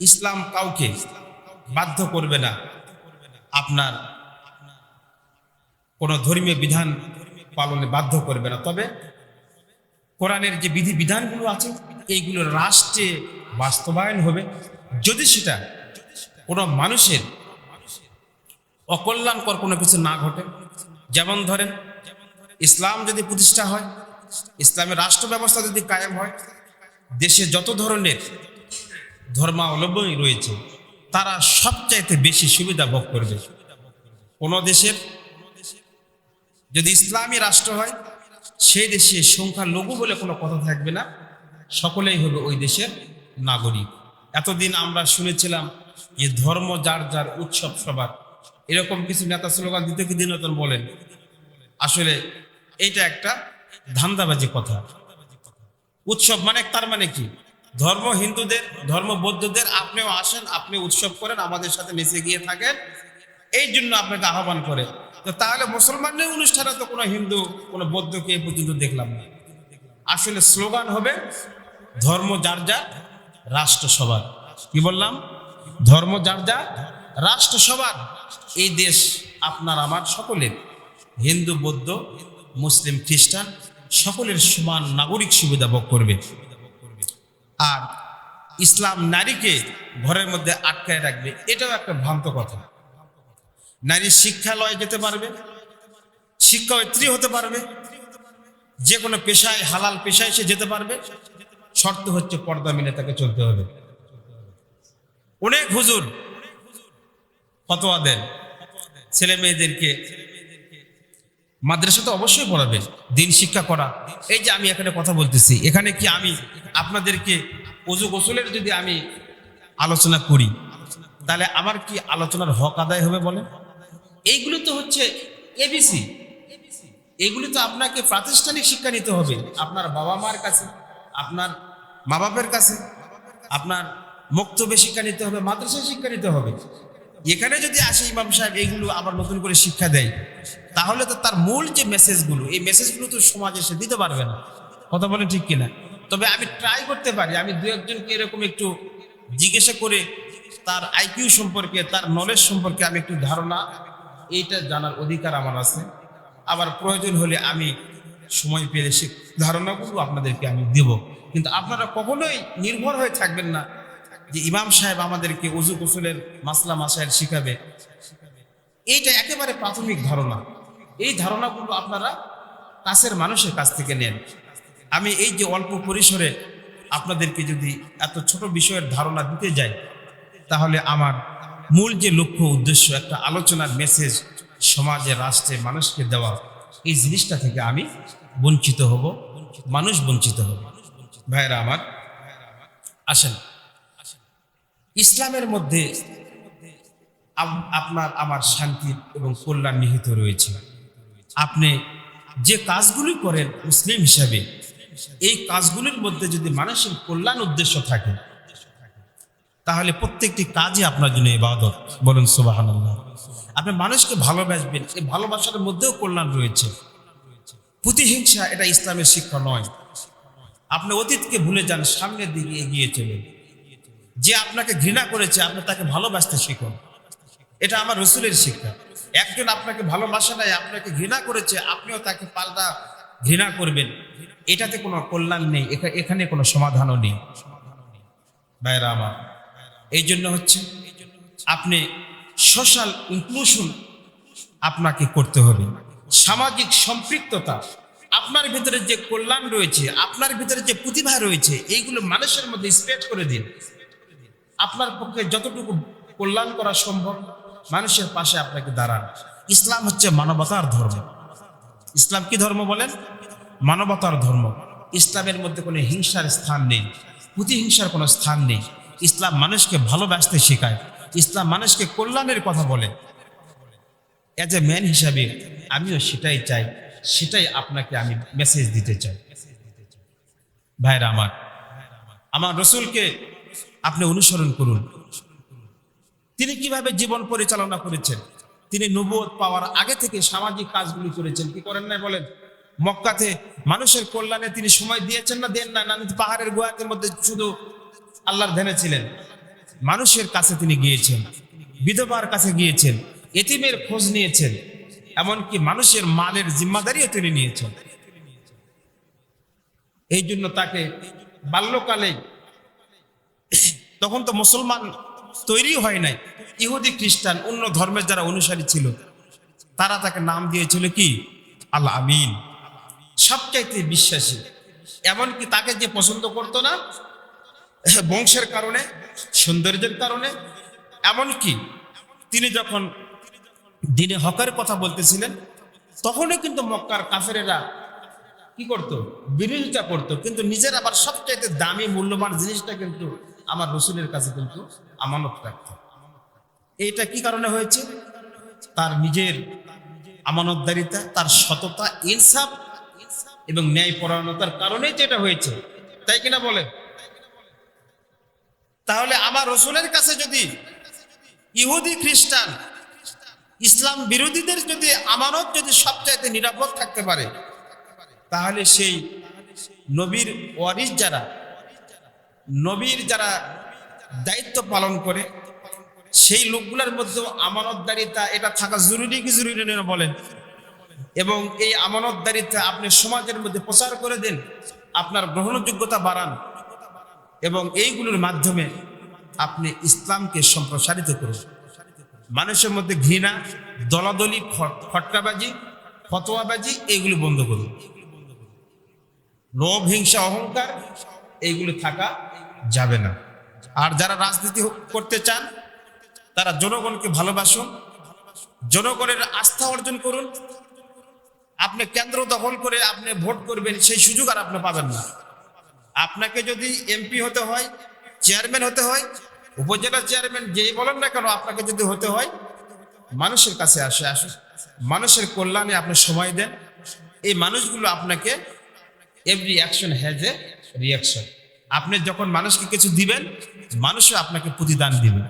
ইসলাম কাউকে বাধ্য করবে না আপনার কোনো ধর্মীয় বিধান পালনে বাধ্য করবে না। তবে কোরআনের যে বিধি বিধানগুলো আছে এইগুলো রাষ্ট্রে বাস্তবায়ন হবে যদি সেটা কোনো মানুষের অকল্যাণকর কোনো কিছু না ঘটে। যেমন ধরেন, ইসলাম যদি প্রতিষ্ঠা হয়, ইসলামের রাষ্ট্র ব্যবস্থা যদি কায়েম হয়, দেশে যত ধরনের ধর্মাবলম্বী রয়েছে তারা সবচাইতে বেশি সুবিধা ভোগ করবে। কোনো দেশের যদি ইসলামী রাষ্ট্র হয়, সেই দেশে সংখ্যালঘু বলে কোনো কথা থাকবে না, সকলেই হবে ওই দেশের নাগরিক। এতদিন আমরা শুনেছিলাম যে ধর্ম যার যার উৎসব সবার, এরকম কিছু নেতা স্লোগান দিতে কি দিনতন বলেন। আসলে এইটা একটা ধান্দাবাজি কথা। উৎসব মানে তার মানে কি? ধর্ম হিন্দুদের, ধর্ম বৌদ্ধদের, আপনিও আসেন, আপনি উৎসব করেন, আমাদের সাথে মিশে গিয়ে থাকেন, এই জন্য আপনাকে আহ্বান করে। তো তাহলে মুসলমানদের অনুষ্ঠানে তো কোনো হিন্দু কোনো বৌদ্ধকে এ পর্যন্ত দেখলাম না। আসলে স্লোগান হবে ধর্ম যার যার, রাষ্ট্র সবার। কি বললাম? ধর্ম যার যার, রাষ্ট্র সবার। এই দেশ আপনার আমার সকলের, হিন্দু বৌদ্ধ মুসলিম খ্রিস্টান সকলের সমান নাগরিক সুবিধা ভোগ করবে। আর ইসলাম নারীকে ঘরের মধ্যে আটকায় রাখবে, এটাও একটা ভ্রান্ত কথা। নারী শিক্ষালয়ে যেতে পারবে, শিক্ষায়িত্রী হতে পারবে, যে কোনো পেশায়, হালাল পেশায় সে যেতে পারবে, শর্ত হচ্ছে পর্দা মেনে তাকে চলতে হবে। অনেক হুজুর ফতোয়া দেন ছেলে মেয়েদেরকে মাদ্রাসা তো অবশ্যই পড়াবেন, দিন শিক্ষা করা। এই যে আমি এখানে কথা বলতেছি, এখানে কি আমি আপনাদেরকে ওযু গোসলের যদি আমি আলোচনা করি, তাহলে আমার কি আলোচনার হক আদায় হবে বলেন? এইগুলো তো হচ্ছে এবিসি, এগুলো তো আপনাকে প্রাতিষ্ঠানিক শিক্ষা নিতে হবে আপনার বাবা মার কাছে, আপনার মা বাপের কাছে, আপনার মক্তবে শিক্ষা নিতে হবে, মাদ্রাসায় শিক্ষা নিতে হবে। এখানে যদি আসে ইমাম সাহেব এইগুলো আবার নতুন করে শিক্ষা দেয়, তাহলে তো তার মূল যে মেসেজগুলো, এই মেসেজগুলো তো সমাজে সে দিতে পারবে না। কথা বলে ঠিক কিনা? তবে আমি ট্রাই করতে পারি, আমি দু একজনকে এরকম একটু জিজ্ঞাসা করে তার আইকিউ সম্পর্কে, তার নলেজ সম্পর্কে আমি একটু ধারণা, এইটা জানার অধিকার আমার আছে। আবার প্রয়োজন হলে আমি সময় পেলে সে ধারণাগুলো আপনাদেরকে আমি দেব। কিন্তু আপনারা কখনোই নির্ভর হয়ে থাকবেন না যে ইমাম সাহেব আমাদেরকে ওযু গোসলের মাসলা মাসাইল শিখাবে। এইটা একেবারে প্রাথমিক ধারণা। এই ধারণাগুলো আপনারা কাছের মানুষের কাছ থেকে নেন। আমি এই যে অল্প পরিসরে আপনাদেরকে যদি এত ছোট বিষয়ের ধারণা দিতে যাই, তাহলে আমার মূল যে লক্ষ্য উদ্দেশ্য, একটা আলোচনার মেসেজ সমাজে রাষ্ট্রে মানুষকে দেওয়া, এই জিনিসটা থেকে আমি বঞ্চিত হব, মানুষ বঞ্চিত হবে। ভাইরা আমার, আসেন, ইসলামের মধ্যে আপনার আমার শান্তি এবং কল্যাণ নিহিত রয়েছে। আপনি যে কাজগুলি করেন মুসলিম হিসাবে, এই কাজগুলির মধ্যে যদি মানুষের কল্যাণ উদ্দেশ্য থাকে, তাহলে প্রত্যেকটি কাজই আপনার জন্য ইবাদত। বলুন সুবহানাল্লাহ। আপনি মানুষকে ভালোবাসবেন, এই ভালোবাসার মধ্যেও কল্যাণ রয়েছে। প্রতিহিংসা এটা ইসলামের শিক্ষা নয়। আপনি অতীতকে ভুলে যান, সামনের দিকে এগিয়ে চলুন। যে আপনাকে ঘৃণা করেছে আপনি তাকে ভালোবাসতে শিখুন, এটা আমার রসুলের শিক্ষা। একজন আপনাকে ভালোবাসা নাই, আপনাকে ঘৃণা করেছে, আপনিও তাকে পাল্টা ঘৃণা করবেন, এটাতে কোনো কল্যাণ নেই, এখানে কোনো সমাধানও নেই। ভাইরা আমার, এই জন্য হচ্ছে আপনি সোশ্যাল ইনক্লুশন আপনাকে করতে হবে। সামাজিক সম্পৃক্ততা, আপনার ভিতরে যে কল্যাণ রয়েছে, আপনার ভিতরে যে প্রতিভা রয়েছে, এইগুলো মানুষের মধ্যে স্প্রেড করে দিন। আপনার পক্ষে যতটুকু কল্যাণ করা সম্ভব মানুষের পাশে আপনাকে দাঁড়ান। ইসলাম হচ্ছে মানবতার ধর্ম। ইসলাম কি ধর্ম বলেন? মানবতার ধর্ম। ইসলামের মধ্যে কোনো হিংসার স্থান নেই, প্রতিহিংসার কোনো স্থান নেই। ইসলাম মানুষকে ভালোবাসতে শেখায়, ইসলাম মানুষকে কল্যাণের কথা বলে। এজ এ ম্যান হিসাবে আমিও সেটাই চাই, সেটাই আপনাকে আমি মেসেজ দিতে চাই। ভাইরা আমার, আমার রসুলকে আপনি অনুসরণ করুন। তিনি কিভাবে জীবন পরিচালনা করেছেন? তিনি নবুয়ত পাওয়ার আগে থেকে সামাজিক কাজগুলি করেছেন, কি করেন নাই বলেন? মক্কাতে মানুষের কল্যাণে তিনি সময় দিয়েছেন না দেন না? পাহাড়ের গুহাতের মধ্যে শুধু আল্লাহর ধ্যানে ছিলেন? মানুষের কাছে তিনি গিয়েছেন, বিধবার কাছে গিয়েছেন, এতিমের খোঁজ নিয়েছেন, এমনকি মানুষের মালের জিম্মাদারিও তিনি নিয়েছেন। এই জন্য তাকে বাল্যকালে, তখন তো মুসলমান তৈরি হয় নাই, ইহুদি খ্রিস্টান অন্য ধর্মের যারা অনুসারী ছিল তারা তাকে নাম দিয়েছিল কি? আল আমিন, সবচাইতে বিশ্বাসী। এমনকি তাকে যে পছন্দ করতো না বংশের কারণে, সৌন্দর্যের কারণে, এমনকি তিনি যখন দিনে হকের কথা বলতেছিলেন তখনও কিন্তু মক্কার কাফেরেরা কি করত? বিরোধিতা করত, কিন্তু নিজের আবার সবচাইতে দামি মূল্যবান জিনিসটা কিন্তু আমার রসুলের কাছে কিন্তু আমানত রাখত। এইটা কি কারণে হয়েছে? তার নিজের আমানতদারিতা, তার সততা, ইনসাফ এবং ন্যায়পরায়ণতার কারণেই যেটা হয়েছে, তাই কিনা বলেন? তাহলে আমার রসুলের কাছে যদি ইহুদি খ্রিস্টান ইসলাম বিরোধীদের যদি আমানত যদি সবচাইতে নিরাপদ থাকতে পারে, তাহলে সেই নবীর ওয়ারিস যারা, নবীর যারা দায়িত্ব পালন করে সেই লোকগুলোর মধ্যে আমানতদারিতা এটা থাকা জরুরি কি জরুরি না বলেন? এবং এই আমানতদারিতা আপনি সমাজের মধ্যে প্রচার করে দেন, আপনার গ্রহণযোগ্যতা বাড়ান এবং এইগুলোর মাধ্যমে আপনি ইসলামকে সম্প্রসারিত করুন। মানুষের মধ্যে ঘৃণা, দলাদলি, ফটকাবাজি, ফতোয়াবাজি এইগুলো বন্ধ করুন। লোভ, হিংসা, অহংকার এইগুলো থাকা যাবে না। আর যারা রাজনীতি করতে চান তারা জনগণকে ভালোবাসুন, জনগণের আস্থা অর্জন করুন। আপনি কেন্দ্র দখল করে আপনি ভোট করবেন সেই সুযোগ আর আপনি পাবেন না। আপনাকে যদি এমপি হতে হয়, চেয়ারম্যান হতে হয়, উপজেলা চেয়ারম্যান যেই বলেন না কেন, আপনাকে যদি হতে হয় মানুষের কাছে আসুন, মানুষের কল্যাণে আপনি সময় দেন। এই মানুষগুলো আপনাকে every action has a reaction. আপনি যখন মানুষকে কিছু দিবেন মানুষও আপনাকে প্রতিদান দিবে।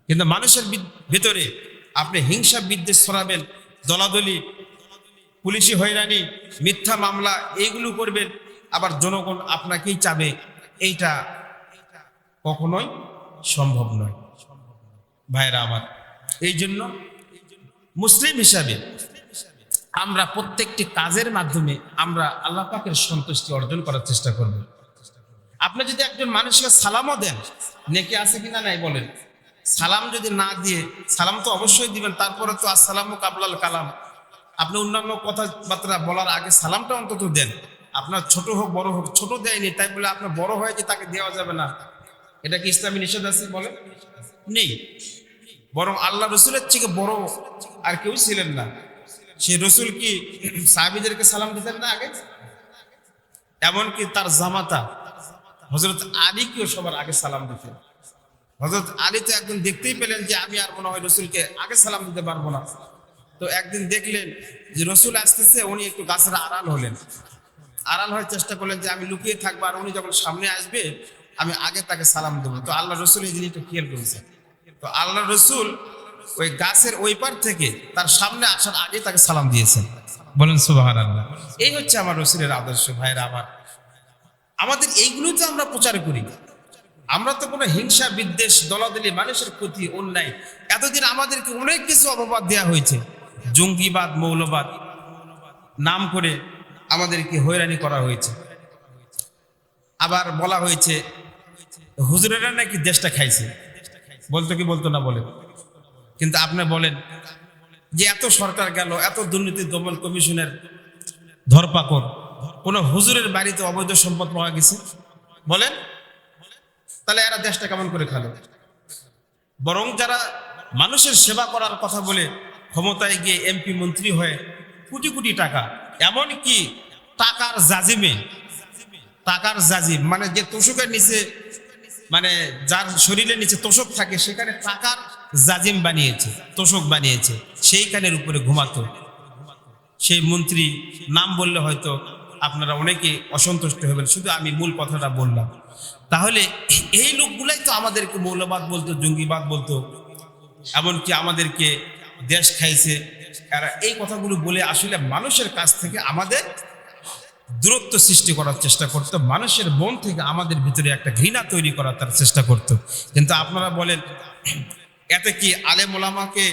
কিন্তু মানুষের ভিতরে আপনি হিংসা বিদ্বেষ ছড়াবেন, দলাদলি, পুলিশি হয়রানি, মিথ্যা মামলা এইগুলো করবেন, আবার জনগণ আপনাকেই চাবে, এইটা কখনোই সম্ভব নয় ভাইরা আমার। এই জন্য মুসলিম হিসাবে আমরা প্রত্যেকটি কাজের মাধ্যমে আমরা আল্লাহ পাকের সন্তুষ্টি অর্জন করার চেষ্টা করব। আপনি যদি একজন মানুষকে সালামও দেন, নেকি আছে কিনা নাই বলেন? সালাম যদি না দিয়ে, সালাম তো অবশ্যই দিবেন, তারপরে তো আসসালামু কাবলাল কালাম, আপনি অন্যান্য কথাবার্তা বলার আগে সালামটা অন্তত দেন। আপনার ছোট হোক বড় হোক, ছোট দেয়নি তাই বলে আপনার বড় হয়ে যে তাকে দেওয়া যাবে না, এটা কি ইসলামী নিষেধ আছে বলে? নেই। বরং আল্লাহ রসুলের থেকে বড় আর কেউ ছিলেন না। সেই রসুল কি সাহাবীদেরকে সালাম দিতেন না আগে? এমনকি তার জামাতা হযরত আলীকেও সবার আগে সালাম দিতেন। হযরত আলী তো একদিন দেখতেই পেলেন যে আমি আর মনে হয় রসুলকে আগে সালাম দিতে পারবো না। তো একদিন দেখলেন যে রসুল আসতেছে, উনি একটু গাছের আড়াল হলেন, আড়াল হওয়ার চেষ্টা করলেন যে আমি লুকিয়ে থাকবো, আর উনি যখন সামনে আসবে আমি আগে তাকে সালাম দেবো। তো আল্লাহ রসুল এই জিনিসটা খেয়াল করেছে। তো আল্লাহ রসুল ওই গাছের ওই পার থেকে তার সামনে আসার আগে তাকে সালাম দিয়েছেন। বলেন সুবহানাল্লাহ। এই হচ্ছে আমার রসুলের আদর্শ ভাইরা আমার। আমাদের এইগুলো তো আমরা প্রচার করি। আমরা তো কোনো হিংসা বিদ্বেষ দলাদলি মানুষের প্রতি অন্যায়, এতদিন আমাদেরকে অনেক কিছু অপবাদ দেওয়া হয়েছে, জঙ্গিবাদ, মৌলবাদ নাম করে আমাদেরকে হয়রানি করা হয়েছে। আবার বলা হয়েছে হুজুরেরা নাকি দেশটা খাইছে, বলতো কি বলতো না বলে? কিন্তু আপনি বলেন যে এত সরকার গেল, এত দুর্নীতি দমন কমিশনের ধরপাকড়, কোন হুজুরের বাড়িতে অবৈধ সম্পদ পাওয়া গেছে বলেন? তাহলে এরা দেশটা কেমন করে খেলো? বরং যারা মানুষের সেবা করার কথা বলে ক্ষমতায় গিয়ে এমপি মন্ত্রী হয়ে কোটি কোটি টাকা, এমনকি টাকার জাজিমে, টাকার জাজিম মানে যে তোষকের নিচে, মানে যার শরীরের নিচে তোষক থাকে সেখানে টাকার জাজিম বানিয়েছে, তোষক বানিয়েছে, সেইখানের উপরে ঘুমাতো সেই মন্ত্রী। নাম বললে হয়তো আপনারা অনেকে অসন্তুষ্ট হবেন, শুধু আমি মূল কথাটা বললাম। তাহলে এই লোকগুলাই তো আমাদেরকে মৌলবাদ বলতো, জঙ্গিবাদ বলতো, এমনকি আমাদেরকে দেশ খাইছে। এরা এই কথাগুলো বলে আসলে মানুষের কাছ থেকে আমাদের দূরত্ব সৃষ্টি করার চেষ্টা করত, মানুষের মন থেকে আমাদের ভিতরে একটা ঘৃণা তৈরি করার তার চেষ্টা করত। কিন্তু আপনারা বলেন, এতে কি আলেম ওলামাকে,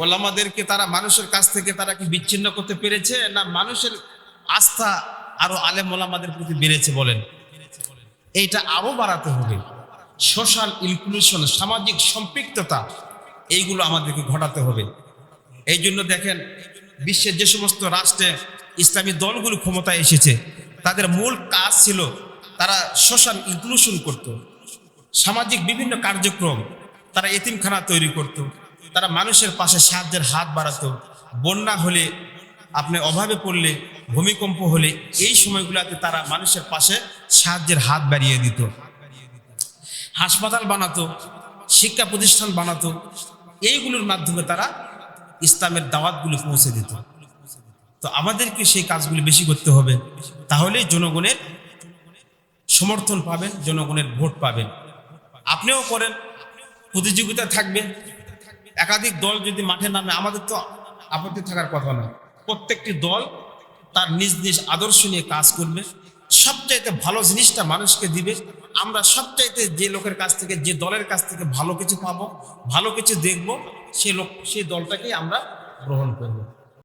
ওলামাদেরকে তারা মানুষের কাছ থেকে তারা কি বিচ্ছিন্ন করতে পেরেছে, না মানুষের আস্থা আরো আলেম ওলামাদের প্রতি বেড়েছে? বলেন, এইটা আরো বাড়াতে হবে। সোশ্যাল ইনক্লুশন, সামাজিক সম্পৃক্ততা, এইগুলো আমাদেরকে ঘটাতে হবে। এই জন্য দেখেন, বিশ্বের যে সমস্ত রাষ্ট্রে ইসলামী দলগুলো ক্ষমতায় এসেছে, তাদের মূল কাজ ছিল তারা সোশ্যাল ইনক্লুশন করত, সামাজিক বিভিন্ন কার্যক্রম, তারা এতিমখানা তৈরি করত, তারা মানুষের পাশে সাহায্যের হাত বাড়াতো। বন্যা হলে, আপনি অভাবে পড়লে, ভূমিকম্প হলে, এই সময়গুলোতে তারা মানুষের পাশে সাহায্যের হাত বাড়িয়ে দিত। হাসপাতাল বানাতো, শিক্ষা প্রতিষ্ঠান বানাতো, এইগুলোর মাধ্যমে তারা ইসলামের দাওয়াতগুলো পৌঁছে দিত। তো আমাদেরকে সেই কাজগুলি বেশি করতে হবে, তাহলেই জনগণের সমর্থন পাবেন, জনগণের ভোট পাবেন। আপনিও করেন, প্রতিযোগিতা থাকবে, একাধিক দল যদি মাঠে নামে আমাদের তো আপত্তি থাকার কথা নয়। প্রত্যেকটি দল তার নিজ নিজ আদর্শ নিয়ে কাজ করবে, সবচাইতে ভালো জিনিসটা মানুষকে দিবে। আমরা সবচাইতে যে লোকের কাছ থেকে, যে দলের কাছ থেকে ভালো কিছু পাবো, ভালো কিছু দেখব, সেই দলটাকেই আমরা গ্রহণ করব।